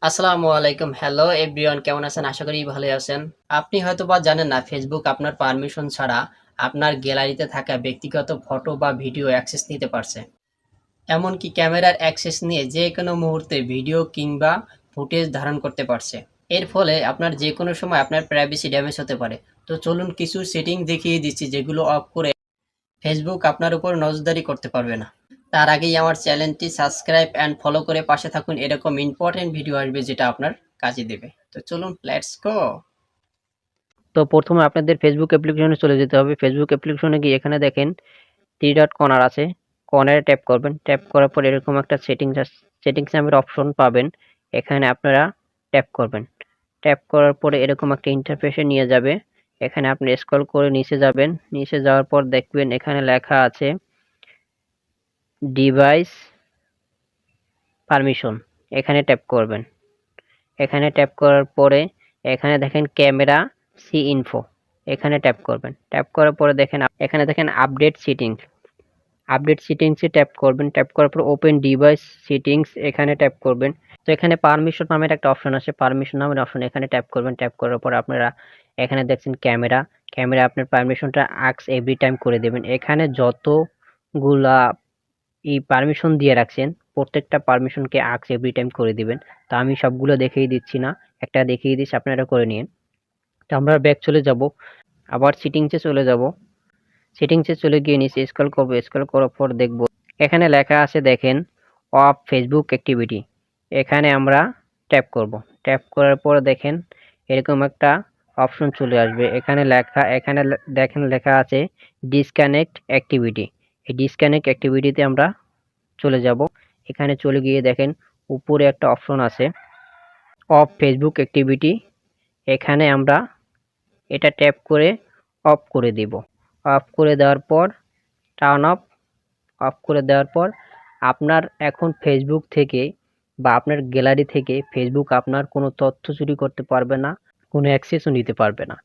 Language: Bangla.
আসসালামু আলাইকুম। হ্যালো এভরিওয়ান, কেমন আছেন? আশা করি ভালোই আছেন। আপনি হয়তোবা জানেন না, ফেসবুক আপনার পারমিশন ছাড়া আপনার গ্যালারিতে থাকা ব্যক্তিগত ফটো বা ভিডিও অ্যাক্সেস নিতে পারছে। এমনকি ক্যামেরার অ্যাক্সেস নিয়ে যে কোনো মুহূর্তে ভিডিও কিংবা ফুটেজ ধারণ করতে পারছে। এর ফলে আপনার যে কোনো সময় আপনার প্রাইভেসি ড্যামেজ হতে পারে। তো চলুন কিছু সেটিং দেখিয়ে দিচ্ছি, যেগুলো অফ করে ফেসবুক আপনার উপর নজরদারি করতে পারবে না। তার আগেই আমার চ্যানেলটি সাবস্ক্রাইব অ্যান্ড ফলো করে পাশে থাকুন। এরকম ইম্পর্টেন্ট ভিডিও আসবে যেটা আপনার কাজে দেবে। তো চলুন, লেটস গো। তো প্রথমে আপনাদের ফেসবুক অ্যাপ্লিকেশনে চলে যেতে হবে। ফেসবুক অ্যাপ্লিকেশনে গিয়ে এখানে দেখেন 3 ডট কর্নার আছে। কর্নারে ট্যাপ করবেন। ট্যাপ করার পর এরকম একটা সেটিংস নামের অপশন পাবেন। এখানে আপনারা ট্যাপ করবেন। ট্যাপ করার পরে এরকম একটা ইন্টারফেসে নিয়ে যাবে। এখানে আপনি স্ক্রল করে নিচে যাবেন। নিচে যাওয়ার পর দেখবেন এখানে লেখা আছে ডিভাইস পারমিশন। এখানে ট্যাপ করবেন। এখানে ট্যাপ করার পরে এখানে দেখেন ক্যামেরা সি ইনফো, এখানে ট্যাপ করবেন। ট্যাপ করার পরে দেখেন এখানে দেখেন আপডেট সেটিংসে ট্যাপ করবেন। ট্যাপ করার পর ওপেন ডিভাইস সেটিংস, এখানে ট্যাপ করবেন। তো এখানে পারমিশন নামের একটা অপশন আছে, পারমিশন নামের অপশন এখানে ট্যাপ করবেন। ট্যাপ করার পর আপনারা এখানে দেখছেন ক্যামেরা আপনার পারমিশনটা আস্ক এভরি টাইম করে দেবেন। এখানে যতগুলা পারমিশন দিয়ে রাখছেন প্রত্যেকটা পারমিশনকে আস্ক এভরি টাইম করে দিবেন। তো আমি সবগুলো দেখিয়ে দিচ্ছি না, একটা দেখিয়ে দিচ্ছি, আপনারা করে নিন। তো আমরা ব্যাক চলে যাব, আবার সেটিংসে চলে যাব। সেটিংসে চলে গিয়ে নিচে স্ক্রল করব। স্ক্রল করার পর দেখব এখানে লেখা আছে দেখেন অফ ফেসবুক অ্যাক্টিভিটি। এখানে আমরা ট্যাপ করব। ট্যাপ করার পর দেখেন এরকম একটা অপশন চলে আসবে। এখানে দেখেন লেখা আছে ডিসকানেক্ট অ্যাক্টিভিটি। এই ডিসকানেক্ট অ্যাক্টিভিটিতে আমরা চলে যাব। এখানে চলে গিয়ে দেখেন উপরে একটা অপশন আছে অফ ফেসবুক অ্যাক্টিভিটি। এখানে আমরা এটা ট্যাপ করে অফ করে দিব। অফ করে দেওয়ার পর টার্ন অফ করে দেওয়ার পর আপনার এখন ফেসবুক থেকে বা আপনার গ্যালারি থেকে ফেসবুক আপনার কোনো তথ্য চুরি করতে পারবে না, কোনো অ্যাক্সেসও নিতে পারবে না।